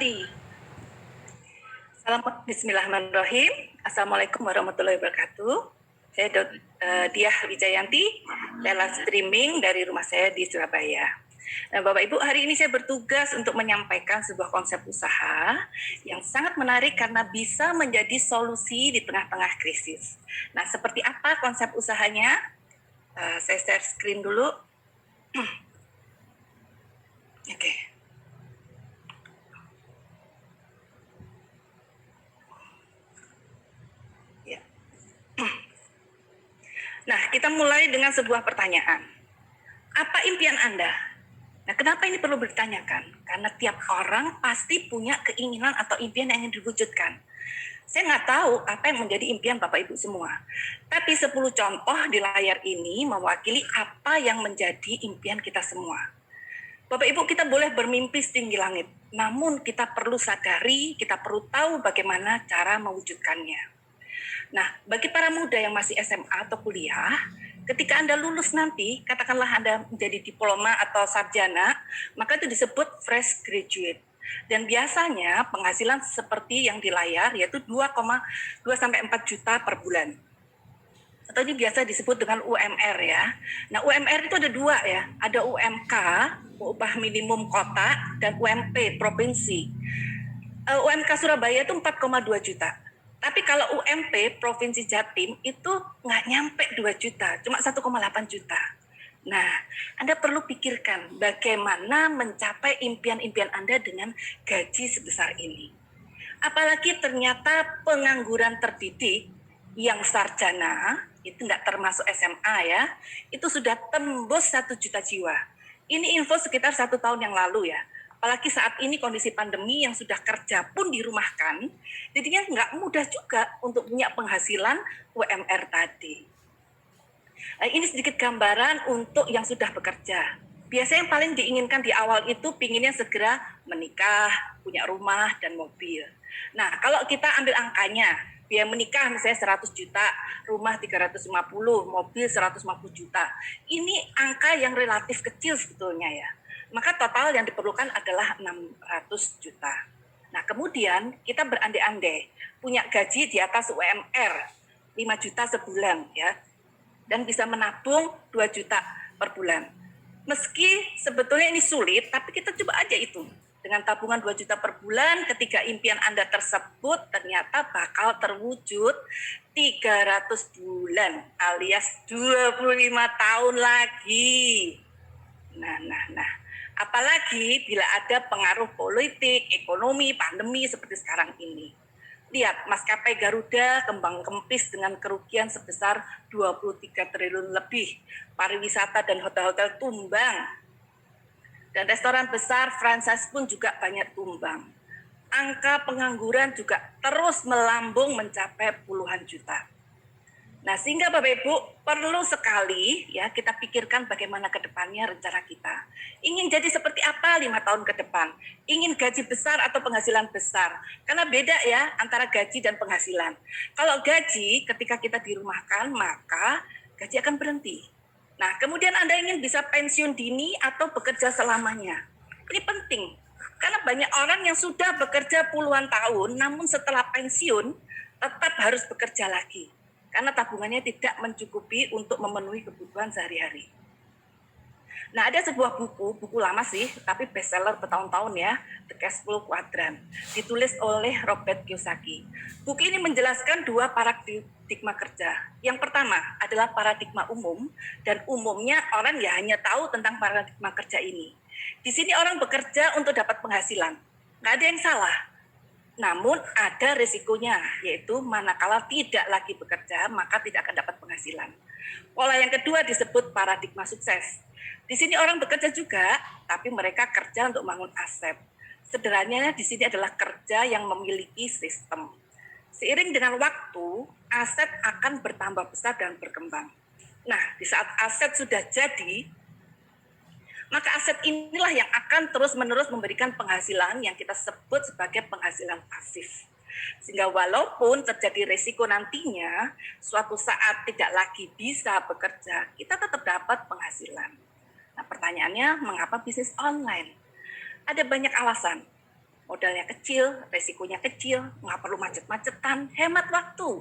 Hai. Bismillahirrahmanirrahim. Assalamualaikum warahmatullahi wabarakatuh. Saya Diah Wijayanti, live streaming dari rumah saya di Surabaya. Nah, Bapak Ibu, hari ini saya bertugas untuk menyampaikan sebuah konsep usaha yang sangat menarik karena bisa menjadi solusi di tengah-tengah krisis. Nah, seperti apa konsep usahanya? Saya share screen dulu. Oke. Ya. Nah, kita mulai dengan sebuah pertanyaan. Apa impian Anda? Nah, kenapa ini perlu ditanyakan? Karena tiap orang pasti punya keinginan atau impian yang ingin diwujudkan. Saya nggak tahu apa yang menjadi impian Bapak Ibu semua. Tapi 10 contoh di layar ini mewakili apa yang menjadi impian kita semua. Bapak Ibu, kita boleh bermimpi setinggi langit. Namun kita perlu sadari, kita perlu tahu bagaimana cara mewujudkannya. Nah, bagi para muda yang masih SMA atau kuliah, ketika Anda lulus nanti, katakanlah Anda menjadi diploma atau sarjana, maka itu disebut fresh graduate. Dan biasanya penghasilan seperti yang di layar, yaitu 2,2-4 juta per bulan. Atau ini biasa disebut dengan UMR ya. Nah, UMR itu ada dua ya. Ada UMK, upah minimum kota, dan UMP, provinsi. UMK Surabaya itu 4,2 juta. Tapi kalau UMP Provinsi Jatim itu nggak nyampe 2 juta, cuma 1,8 juta. Nah, Anda perlu pikirkan bagaimana mencapai impian-impian Anda dengan gaji sebesar ini. Apalagi ternyata pengangguran terdidik yang sarjana, itu nggak termasuk SMA ya, itu sudah tembus 1 juta jiwa. Ini info sekitar 1 tahun yang lalu ya. Apalagi saat ini kondisi pandemi yang sudah kerja pun dirumahkan, jadinya nggak mudah juga untuk punya penghasilan UMR tadi. Nah, ini sedikit gambaran untuk yang sudah bekerja. Biasanya yang paling diinginkan di awal itu pinginnya segera menikah, punya rumah, dan mobil. Nah, kalau kita ambil angkanya, biaya menikah misalnya 100 juta, rumah 350, mobil 150 juta. Ini angka yang relatif kecil sebetulnya ya. Maka total yang diperlukan adalah 600 juta. Nah, kemudian kita berandai-andai punya gaji di atas UMR 5 juta sebulan ya, dan bisa menabung 2 juta per bulan. Meski sebetulnya ini sulit, tapi kita coba aja itu. Dengan tabungan 2 juta per bulan, ketika impian Anda tersebut ternyata bakal terwujud 300 bulan alias 25 tahun lagi. Nah. Apalagi bila ada pengaruh politik, ekonomi, pandemi seperti sekarang ini. Lihat, maskapai Garuda kembang kempis dengan kerugian sebesar 23 triliun lebih. Pariwisata dan hotel-hotel tumbang. Dan restoran besar, franchise pun juga banyak tumbang. Angka pengangguran juga terus melambung mencapai puluhan juta. Nah, sehingga Bapak Ibu perlu sekali ya kita pikirkan bagaimana ke depannya rencana kita. Ingin jadi seperti apa 5 tahun ke depan? Ingin gaji besar atau penghasilan besar? Karena beda ya antara gaji dan penghasilan. Kalau gaji ketika kita dirumahkan maka gaji akan berhenti. Nah, kemudian Anda ingin bisa pensiun dini atau bekerja selamanya. Ini penting. Karena banyak orang yang sudah bekerja puluhan tahun namun setelah pensiun tetap harus bekerja lagi. Karena tabungannya tidak mencukupi untuk memenuhi kebutuhan sehari-hari. Nah, ada sebuah buku lama sih, tapi bestseller bertahun-tahun ya, The Cash Flow Quadrant, ditulis oleh Robert Kiyosaki. Buku ini menjelaskan 2 paradigma kerja. Yang pertama adalah paradigma umum, dan umumnya orang ya hanya tahu tentang paradigma kerja ini. Di sini orang bekerja untuk dapat penghasilan, nggak ada yang salah. Namun ada risikonya, yaitu manakala tidak lagi bekerja, maka tidak akan dapat penghasilan. Pola yang kedua disebut paradigma sukses. Di sini orang bekerja juga, tapi mereka kerja untuk membangun aset. Sederhananya di sini adalah kerja yang memiliki sistem. Seiring dengan waktu, aset akan bertambah besar dan berkembang. Nah, di saat aset sudah jadi, maka aset inilah yang akan terus-menerus memberikan penghasilan yang kita sebut sebagai penghasilan pasif. Sehingga walaupun terjadi risiko nantinya, suatu saat tidak lagi bisa bekerja, kita tetap dapat penghasilan. Nah, pertanyaannya, mengapa bisnis online? Ada banyak alasan. Modalnya kecil, resikonya kecil, nggak perlu macet-macetan, hemat waktu.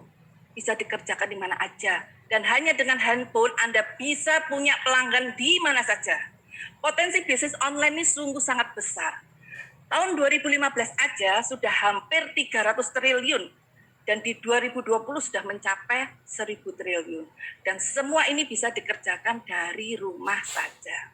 Bisa dikerjakan di mana aja. Dan hanya dengan handphone Anda bisa punya pelanggan di mana saja. Potensi bisnis online ini sungguh sangat besar. Tahun 2015 aja sudah hampir 300 triliun. Dan di 2020 sudah mencapai 1.000 triliun. Dan semua ini bisa dikerjakan dari rumah saja.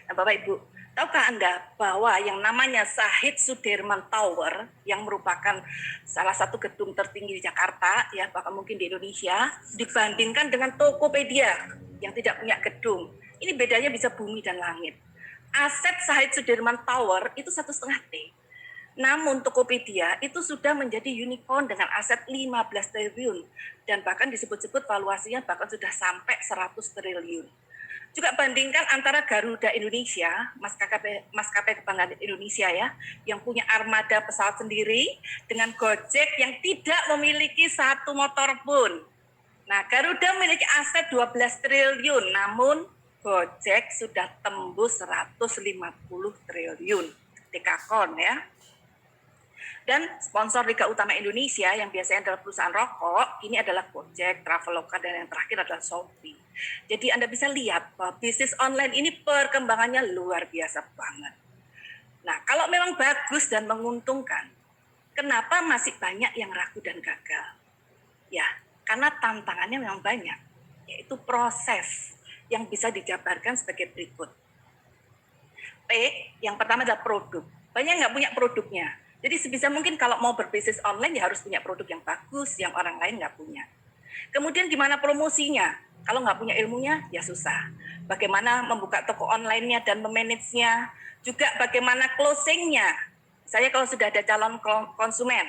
Nah, Bapak Ibu, tahukah Anda bahwa yang namanya Syahid Sudirman Tower yang merupakan salah satu gedung tertinggi di Jakarta, ya bahkan mungkin di Indonesia, dibandingkan dengan Tokopedia yang tidak punya gedung, ini bedanya bisa bumi dan langit. Aset Syahid Sudirman Tower itu 1,5 T. Namun Tokopedia itu sudah menjadi unicorn dengan aset 15 triliun dan bahkan disebut-sebut valuasinya bahkan sudah sampai 100 triliun. Juga bandingkan antara Garuda Indonesia, maskapai kebanggaan Indonesia ya, yang punya armada pesawat sendiri, dengan Gojek yang tidak memiliki satu motor pun. Nah, Garuda memiliki aset 12 triliun, namun Gojek sudah tembus 150 triliun. Dekakon ya. Dan sponsor Liga Utama Indonesia yang biasanya adalah perusahaan rokok, ini adalah Gojek, Traveloka, dan yang terakhir adalah Shopee. Jadi Anda bisa lihat bahwa bisnis online ini perkembangannya luar biasa banget. Nah, kalau memang bagus dan menguntungkan, kenapa masih banyak yang ragu dan gagal? Ya, karena tantangannya memang banyak, yaitu proses yang bisa dijabarkan sebagai berikut. P, yang pertama adalah produk. Banyak nggak punya produknya. Jadi sebisa mungkin kalau mau berbisnis online ya harus punya produk yang bagus, yang orang lain nggak punya. Kemudian gimana promosinya? Kalau nggak punya ilmunya ya susah. Bagaimana membuka toko online-nya dan memanage-nya. Juga bagaimana closing-nya. Saya kalau sudah ada calon konsumen,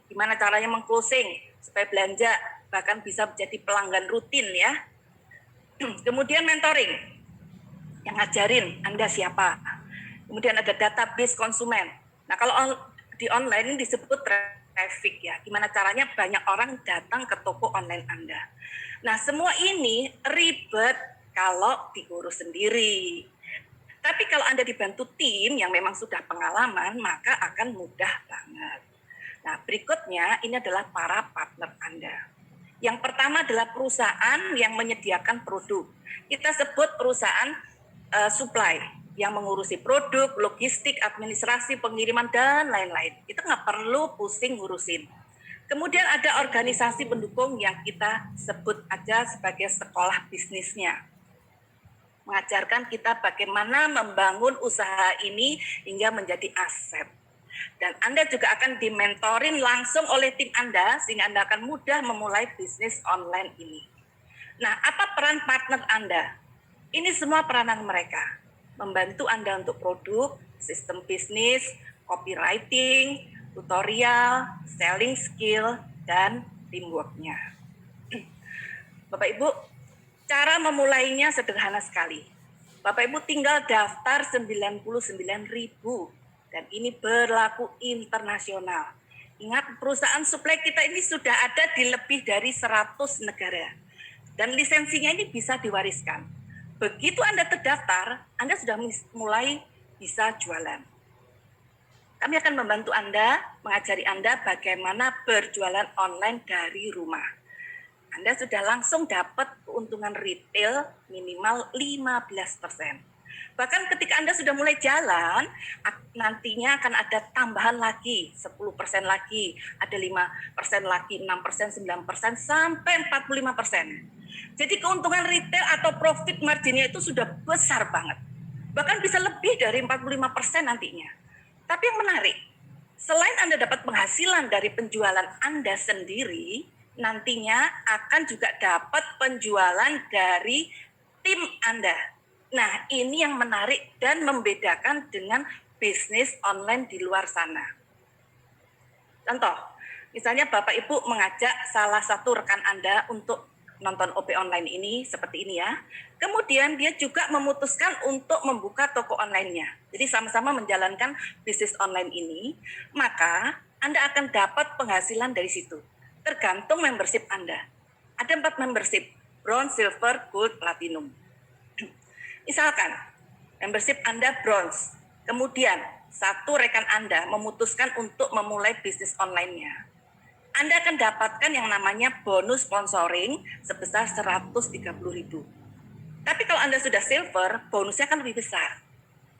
gimana caranya meng-closing supaya belanja, bahkan bisa menjadi pelanggan rutin ya. Kemudian mentoring, yang ngajarin Anda siapa. Kemudian ada database konsumen. Nah kalau di online ini disebut traffic ya, gimana caranya banyak orang datang ke toko online Anda. Nah semua ini ribet kalau diurus sendiri. Tapi kalau Anda dibantu tim yang memang sudah pengalaman, maka akan mudah banget. Nah berikutnya ini adalah para partner Anda. Yang pertama adalah perusahaan yang menyediakan produk. Kita sebut perusahaan supply yang mengurusi produk, logistik, administrasi, pengiriman, dan lain-lain. Itu nggak perlu pusing ngurusin. Kemudian ada organisasi pendukung yang kita sebut aja sebagai sekolah bisnisnya. Mengajarkan kita bagaimana membangun usaha ini hingga menjadi aset. Dan Anda juga akan dimentorin langsung oleh tim Anda sehingga Anda akan mudah memulai bisnis online ini. Nah, apa peran partner Anda? Ini semua peranan mereka. Membantu Anda untuk produk, sistem bisnis, copywriting, tutorial, selling skill, dan teamwork-nya. Bapak Ibu, cara memulainya sederhana sekali. Bapak Ibu tinggal daftar 99.000 dan ini berlaku internasional. Ingat perusahaan suplai kita ini sudah ada di lebih dari 100 negara. Dan lisensinya ini bisa diwariskan. Begitu Anda terdaftar, Anda sudah mulai bisa jualan. Kami akan membantu Anda, mengajari Anda bagaimana berjualan online dari rumah. Anda sudah langsung dapat keuntungan retail minimal 15%. Bahkan ketika Anda sudah mulai jalan, nantinya akan ada tambahan lagi, 10% lagi, ada 5% lagi, 6%, 9%, sampai 45%. Jadi keuntungan retail atau profit marginnya itu sudah besar banget. Bahkan bisa lebih dari 45% nantinya. Tapi yang menarik, selain Anda dapat penghasilan dari penjualan Anda sendiri, nantinya akan juga dapat penjualan dari tim Anda. Nah, ini yang menarik dan membedakan dengan bisnis online di luar sana. Contoh, misalnya Bapak Ibu mengajak salah satu rekan Anda untuk nonton OP online ini, seperti ini ya. Kemudian dia juga memutuskan untuk membuka toko online-nya. Jadi sama-sama menjalankan bisnis online ini, maka Anda akan dapat penghasilan dari situ. Tergantung membership Anda. Ada 4 membership, bronze, silver, gold, platinum. Misalkan, membership Anda bronze, kemudian satu rekan Anda memutuskan untuk memulai bisnis online-nya, Anda akan dapatkan yang namanya bonus sponsoring sebesar 130.000. Tapi kalau Anda sudah silver, bonusnya akan lebih besar.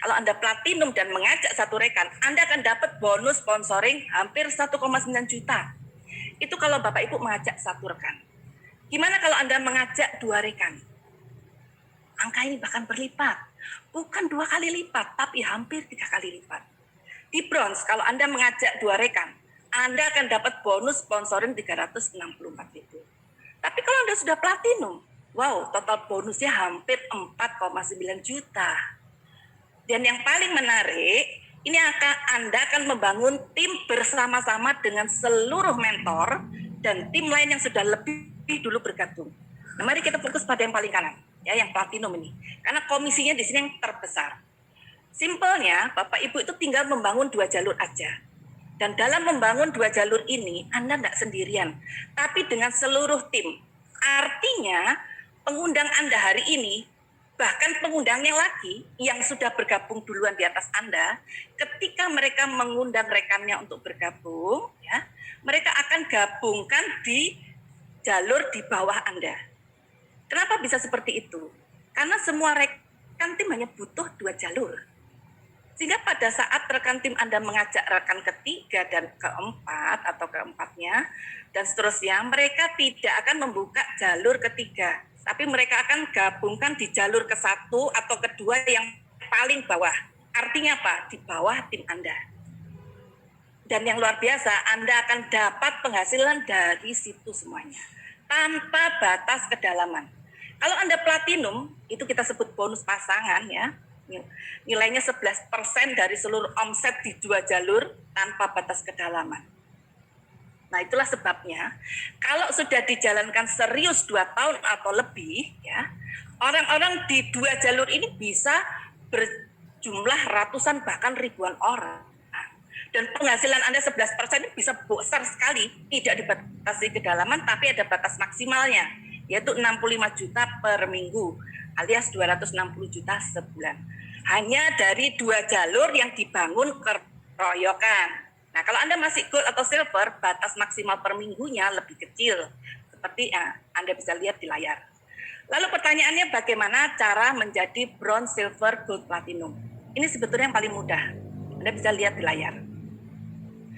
Kalau Anda platinum dan mengajak satu rekan, Anda akan dapat bonus sponsoring hampir 1,9 juta. Itu kalau Bapak Ibu mengajak satu rekan. Gimana kalau Anda mengajak dua rekan? Angka ini bahkan berlipat. Bukan 2 kali lipat, tapi hampir 3 kali lipat. Di bronze, kalau Anda mengajak dua rekan, Anda akan dapat bonus sponsoring 364.000. Tapi kalau Anda sudah platinum, wow, total bonusnya hampir 4,9 juta. Dan yang paling menarik, ini Anda akan membangun tim bersama-sama dengan seluruh mentor dan tim lain yang sudah lebih dulu bergabung. Nah, mari kita fokus pada yang paling kanan, ya, yang platinum ini. Karena komisinya di sini yang terbesar. Simpelnya, Bapak Ibu itu tinggal membangun 2 jalur aja. Dan dalam membangun 2 jalur ini, Anda tidak sendirian, tapi dengan seluruh tim. Artinya, pengundang Anda hari ini, bahkan pengundangnya lagi yang sudah bergabung duluan di atas Anda, ketika mereka mengundang rekannya untuk bergabung, ya, mereka akan gabungkan di jalur di bawah Anda. Kenapa bisa seperti itu? Karena semua rekan tim hanya butuh 2 jalur. Sehingga pada saat rekan tim Anda mengajak rekan ketiga dan keempat atau keempatnya dan seterusnya, mereka tidak akan membuka jalur ketiga, tapi mereka akan gabungkan di jalur ke-1 atau kedua yang paling bawah. Artinya apa? Di bawah tim Anda. Dan yang luar biasa, Anda akan dapat penghasilan dari situ semuanya, tanpa batas kedalaman. Kalau Anda platinum, itu kita sebut bonus pasangan, ya. Nilainya 11% dari seluruh omset di 2 jalur tanpa batas kedalaman. Nah, itulah sebabnya kalau sudah dijalankan serius 2 tahun atau lebih, ya, orang-orang di 2 jalur ini bisa berjumlah ratusan bahkan ribuan orang. Dan penghasilan Anda 11% ini bisa besar sekali, tidak dibatasi kedalaman, tapi ada batas maksimalnya, yaitu 65 juta per minggu, alias 260 juta sebulan. Hanya dari 2 jalur yang dibangun keroyokan. Nah, kalau Anda masih gold atau silver, batas maksimal per minggunya lebih kecil, seperti Anda bisa lihat di layar. Lalu pertanyaannya, bagaimana cara menjadi bronze, silver, gold, platinum? Ini sebetulnya yang paling mudah. Anda bisa lihat di layar.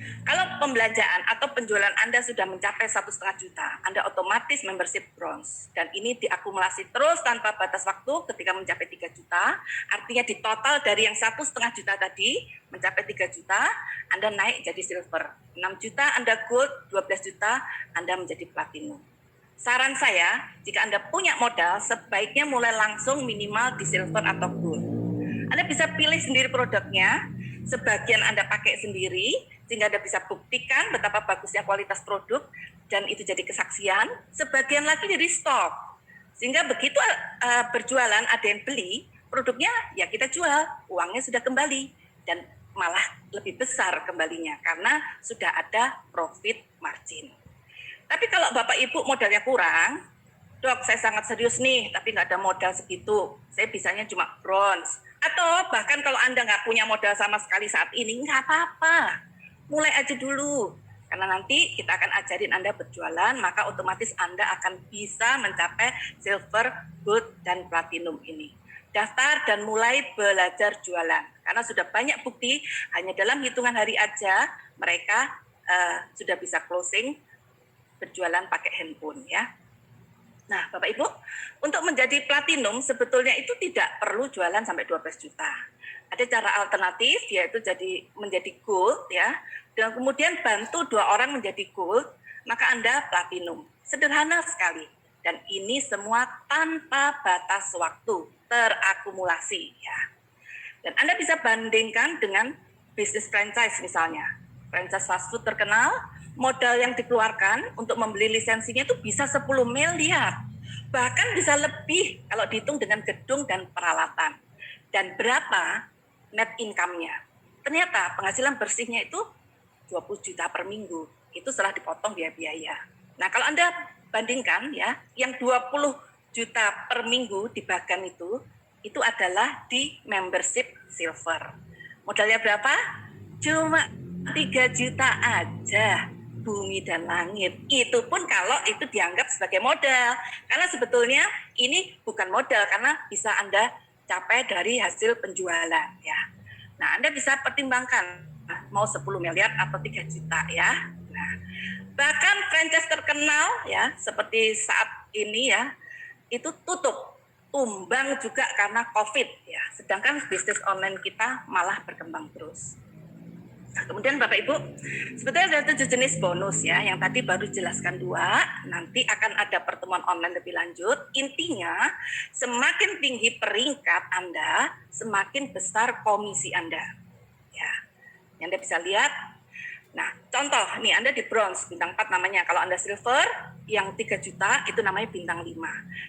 Kalau pembelanjaan atau penjualan Anda sudah mencapai 1,5 juta, Anda otomatis membership bronze. Dan ini diakumulasi terus tanpa batas waktu ketika mencapai 3 juta. Artinya di total dari yang 1,5 juta tadi mencapai 3 juta, Anda naik jadi silver. 6 juta Anda gold, 12 juta Anda menjadi platinum. Saran saya, jika Anda punya modal, sebaiknya mulai langsung minimal di silver atau gold. Anda bisa pilih sendiri produknya, sebagian Anda pakai sendiri, sehingga Anda bisa buktikan betapa bagusnya kualitas produk, dan itu jadi kesaksian. Sebagian lagi jadi stok, sehingga begitu berjualan ada yang beli, produknya ya kita jual, uangnya sudah kembali, dan malah lebih besar kembalinya, karena sudah ada profit margin. Tapi kalau Bapak Ibu modalnya kurang, Dok, saya sangat serius nih, tapi nggak ada modal segitu. Saya bisanya cuma bronze. Atau bahkan kalau Anda nggak punya modal sama sekali saat ini, nggak apa-apa. Mulai aja dulu. Karena nanti kita akan ajarin Anda berjualan, maka otomatis Anda akan bisa mencapai silver, gold, dan platinum ini. Daftar dan mulai belajar jualan. Karena sudah banyak bukti, hanya dalam hitungan hari aja, mereka sudah bisa closing berjualan pakai handphone, ya. Nah, Bapak Ibu, untuk menjadi platinum sebetulnya itu tidak perlu jualan sampai 12 juta. Ada cara alternatif, yaitu menjadi gold, ya. Dan kemudian bantu 2 orang menjadi gold, maka Anda platinum. Sederhana sekali. Dan ini semua tanpa batas waktu, terakumulasi, ya. Dan Anda bisa bandingkan dengan bisnis franchise misalnya. Franchise fast food terkenal, modal yang dikeluarkan untuk membeli lisensinya itu bisa 10 miliar. Bahkan bisa lebih kalau dihitung dengan gedung dan peralatan. Dan berapa net income-nya? Ternyata penghasilan bersihnya itu 20 juta per minggu. Itu setelah dipotong biaya-biaya. Nah, kalau Anda bandingkan, ya, yang 20 juta per minggu di Bagan itu adalah di membership silver. Modalnya berapa? Cuma 3 juta aja, bumi dan langit. Itu pun kalau itu dianggap sebagai modal. Karena sebetulnya ini bukan modal, karena bisa Anda capai dari hasil penjualan ya. Nah, Anda bisa pertimbangkan mau 10 miliar atau 3 juta ya. Nah, bahkan franchise terkenal ya seperti saat ini ya itu tumbang juga karena COVID ya. Sedangkan bisnis online kita malah berkembang terus. Nah, kemudian Bapak Ibu, sebetulnya ada 7 jenis bonus ya, yang tadi baru jelaskan 2, nanti akan ada pertemuan online lebih lanjut. Intinya, semakin tinggi peringkat Anda, semakin besar komisi Anda. Ya, yang Anda bisa lihat. Nah, contoh, nih Anda di bronze, bintang 4 namanya. Kalau Anda silver, yang 3 juta, itu namanya bintang 5.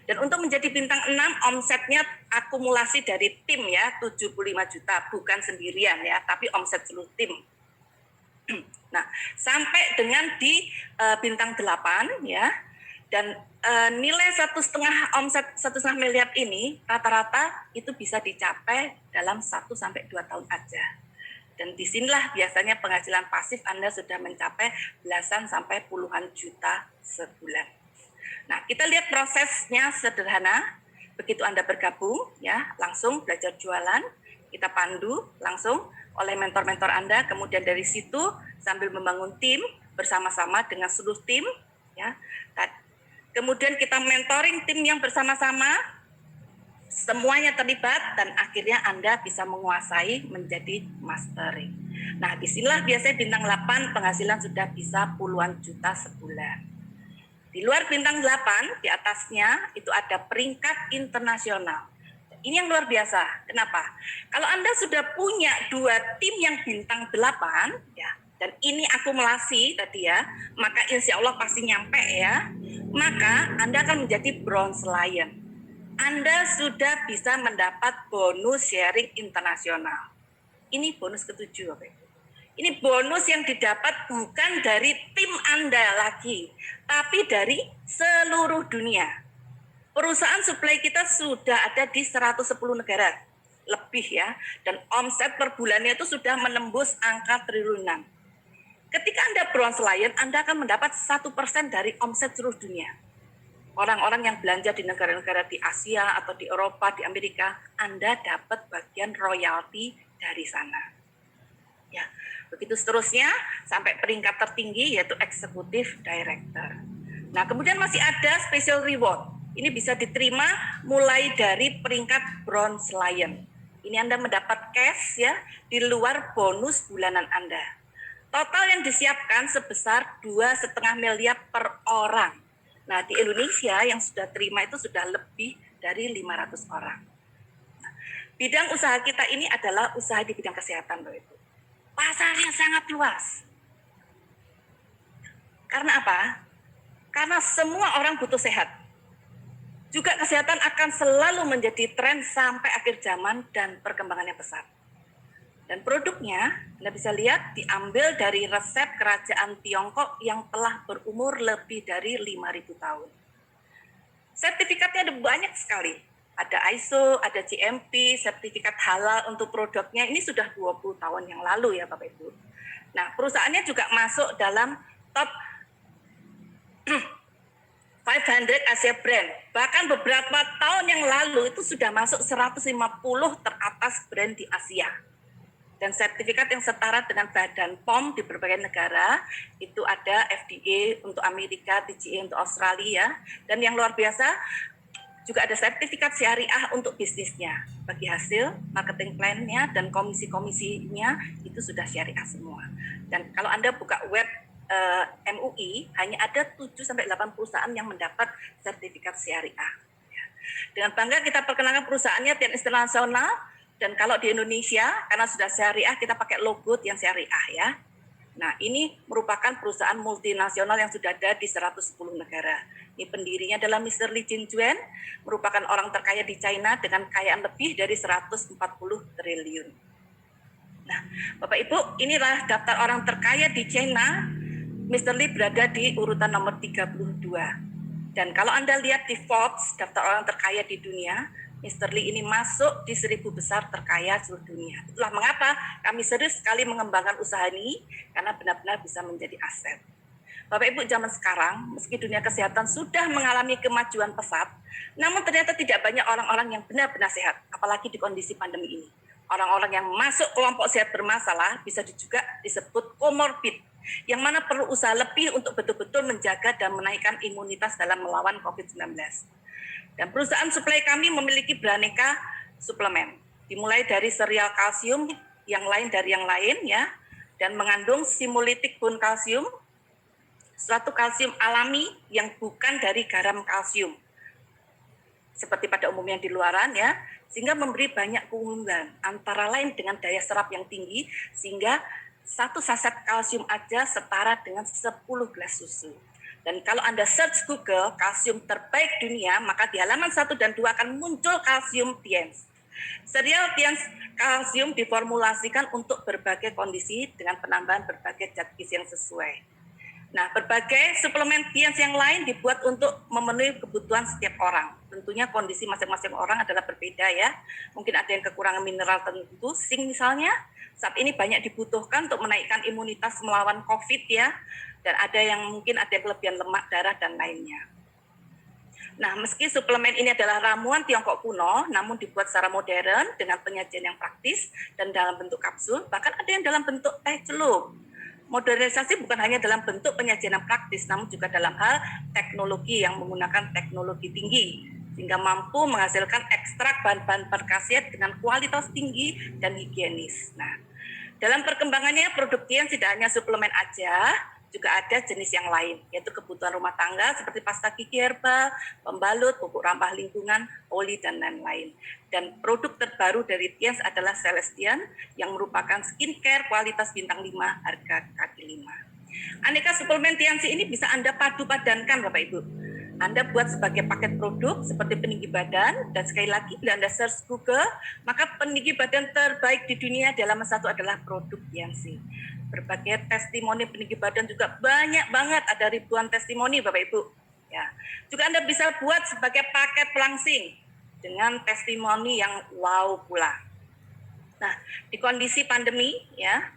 Dan untuk menjadi bintang 6, omsetnya akumulasi dari tim ya, 75 juta, bukan sendirian ya, tapi omset seluruh tim. Nah, sampai dengan di bintang 8 ya, dan nilai 1,5 omset 1,5 miliar ini rata-rata itu bisa dicapai dalam 1-2 tahun aja. Dan disinilah biasanya penghasilan pasif Anda sudah mencapai belasan sampai puluhan juta sebulan. Nah, kita lihat prosesnya sederhana. Begitu Anda bergabung, ya langsung belajar jualan, kita pandu langsung oleh mentor-mentor Anda. Kemudian dari situ sambil membangun tim bersama-sama dengan seluruh tim, ya. Kemudian kita mentoring tim yang bersama-sama, semuanya terlibat dan akhirnya Anda bisa menguasai menjadi mastering. Nah, disinilah biasanya bintang 8 penghasilan sudah bisa puluhan juta sebulan. Di luar bintang 8, di atasnya itu ada peringkat internasional. Ini yang luar biasa. Kenapa? Kalau Anda sudah punya 2 tim yang bintang 8, ya, dan ini akumulasi tadi ya, maka insya Allah pasti nyampe ya, maka Anda akan menjadi bronze lion. Anda sudah bisa mendapat bonus sharing internasional. Ini bonus ke-7, Bapak Ibu. Ini bonus yang didapat bukan dari tim Anda lagi, tapi dari seluruh dunia. Perusahaan supply kita sudah ada di 110 negara lebih ya, dan omset per bulannya itu sudah menembus angka triliunan. Ketika Anda bronze lion, Anda akan mendapat 1% dari omset seluruh dunia. Orang-orang yang belanja di negara-negara di Asia atau di Eropa, di Amerika, Anda dapat bagian royalti dari sana. Ya, begitu seterusnya sampai peringkat tertinggi yaitu eksekutif director. Nah, kemudian masih ada special reward. Ini bisa diterima mulai dari peringkat bronze lion. Ini Anda mendapat cash ya di luar bonus bulanan Anda. Total yang disiapkan sebesar 2,5 miliar per orang. Nah, di Indonesia yang sudah terima itu sudah lebih dari 500 orang. Nah, bidang usaha kita ini adalah usaha di bidang kesehatan, Bapak Ibu. Pasarnya sangat luas. Karena apa? Karena semua orang butuh sehat. Juga kesehatan akan selalu menjadi tren sampai akhir zaman dan perkembangannya pesat. Dan produknya, Anda bisa lihat, diambil dari resep kerajaan Tiongkok yang telah berumur lebih dari 5.000 tahun. Sertifikatnya ada banyak sekali. Ada ISO, ada GMP, sertifikat halal untuk produknya. Ini sudah 20 tahun yang lalu ya Bapak Ibu. Nah, perusahaannya juga masuk dalam top 500 Asia Brand. Bahkan beberapa tahun yang lalu itu sudah masuk 150 teratas brand di Asia. Dan sertifikat yang setara dengan Badan POM di berbagai negara, itu ada FDA untuk Amerika, TGA untuk Australia, dan yang luar biasa juga ada sertifikat syariah untuk bisnisnya. Bagi hasil, marketing plan-nya, dan komisi-komisinya itu sudah syariah semua. Dan kalau Anda buka web MUI, hanya ada 7-8 perusahaan yang mendapat sertifikat syariah. Dengan bangga kita perkenalkan perusahaannya tiap internasional. Dan kalau di Indonesia, karena sudah syariah, kita pakai logo yang syariah ya. Nah, ini merupakan perusahaan multinasional yang sudah ada di 110 negara. Ini pendirinya adalah Mr. Li Jinjuan, merupakan orang terkaya di China dengan kekayaan lebih dari 140 triliun. Nah, Bapak Ibu, inilah daftar orang terkaya di China. Mr. Li berada di urutan nomor 32. Dan kalau Anda lihat di Forbes, daftar orang terkaya di dunia, Mr. Lee ini masuk di 1000 besar terkaya seluruh dunia. Itulah mengapa kami serius sekali mengembangkan usaha ini, karena benar-benar bisa menjadi aset. Bapak Ibu, zaman sekarang, meski dunia kesehatan sudah mengalami kemajuan pesat, namun ternyata tidak banyak orang-orang yang benar-benar sehat, apalagi di kondisi pandemi ini. Orang-orang yang masuk kelompok sehat bermasalah bisa juga disebut komorbid, yang mana perlu usaha lebih untuk betul-betul menjaga dan menaikkan imunitas dalam melawan COVID-19. Dan perusahaan suplai kami memiliki beraneka suplemen, dimulai dari serial kalsium yang lain dari yang lain ya, dan mengandung simulitik bone kalsium, suatu kalsium alami yang bukan dari garam kalsium, seperti pada umumnya di luaran ya, sehingga memberi banyak keunggulan, antara lain dengan daya serap yang tinggi, sehingga satu saset kalsium aja setara dengan 10 gelas susu. Dan kalau Anda search Google kalsium terbaik dunia, maka di halaman 1 dan 2 akan muncul kalsium Tiens. Serial Tiens kalsium diformulasikan untuk berbagai kondisi dengan penambahan berbagai zat gizi yang sesuai. Nah, berbagai suplemen Tiens yang lain dibuat untuk memenuhi kebutuhan setiap orang. Tentunya kondisi masing-masing orang adalah berbeda ya. Mungkin ada yang kekurangan mineral tertentu, zinc misalnya. Saat ini banyak dibutuhkan untuk menaikkan imunitas melawan COVID ya. Dan ada yang mungkin ada kelebihan lemak darah dan lainnya. Nah, meski suplemen ini adalah ramuan Tiongkok kuno, namun dibuat secara modern dengan penyajian yang praktis dan dalam bentuk kapsul, bahkan ada yang dalam bentuk teh celup. Modernisasi bukan hanya dalam bentuk penyajian yang praktis, namun juga dalam hal teknologi yang menggunakan teknologi tinggi, sehingga mampu menghasilkan ekstrak bahan-bahan berkhasiat dengan kualitas tinggi dan higienis. Nah, dalam perkembangannya, produk Tiens tidak hanya suplemen aja, juga ada jenis yang lain, yaitu kebutuhan rumah tangga seperti pasta gigi herbal, pembalut, pupuk ramah lingkungan, oli, dan lain-lain. Dan produk terbaru dari Tiens adalah Celestian, yang merupakan skincare kualitas bintang 5, harga kaki 5. Aneka suplemen Tiens ini bisa Anda padu-padankan, Bapak Ibu. Anda buat sebagai paket produk seperti peninggi badan, dan sekali lagi bila Anda search Google, maka peninggi badan terbaik di dunia dalam satu adalah produk Tiens. Berbagai testimoni peninggi badan juga banyak banget, ada ribuan testimoni Bapak Ibu. Ya, juga Anda bisa buat sebagai paket pelangsing dengan testimoni yang wow pula. Nah, di kondisi pandemi ya,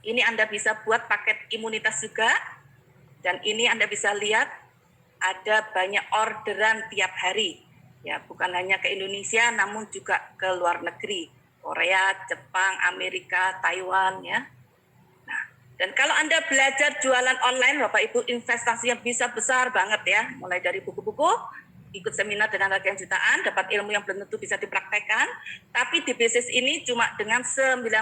ini Anda bisa buat paket imunitas juga, dan ini Anda bisa lihat ada banyak orderan tiap hari. Ya, bukan hanya ke Indonesia, namun juga ke luar negeri, Korea, Jepang, Amerika, Taiwan ya. Nah, dan kalau Anda belajar jualan online, Bapak Ibu, investasinya bisa besar banget ya. Mulai dari buku-buku, ikut seminar dengan harga yang jutaan, dapat ilmu yang belum tentu bisa dipraktekkan. Tapi di bisnis ini cuma dengan 99,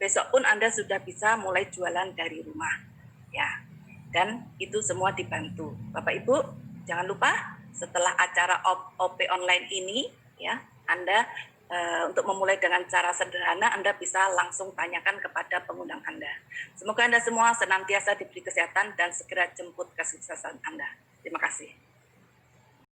besok pun Anda sudah bisa mulai jualan dari rumah. Ya, dan itu semua dibantu. Bapak Ibu, jangan lupa setelah acara OP online ini, ya, Anda untuk memulai dengan cara sederhana, Anda bisa langsung tanyakan kepada pengundang Anda. Semoga Anda semua senantiasa diberi kesehatan dan segera jemput kesuksesan Anda. Terima kasih.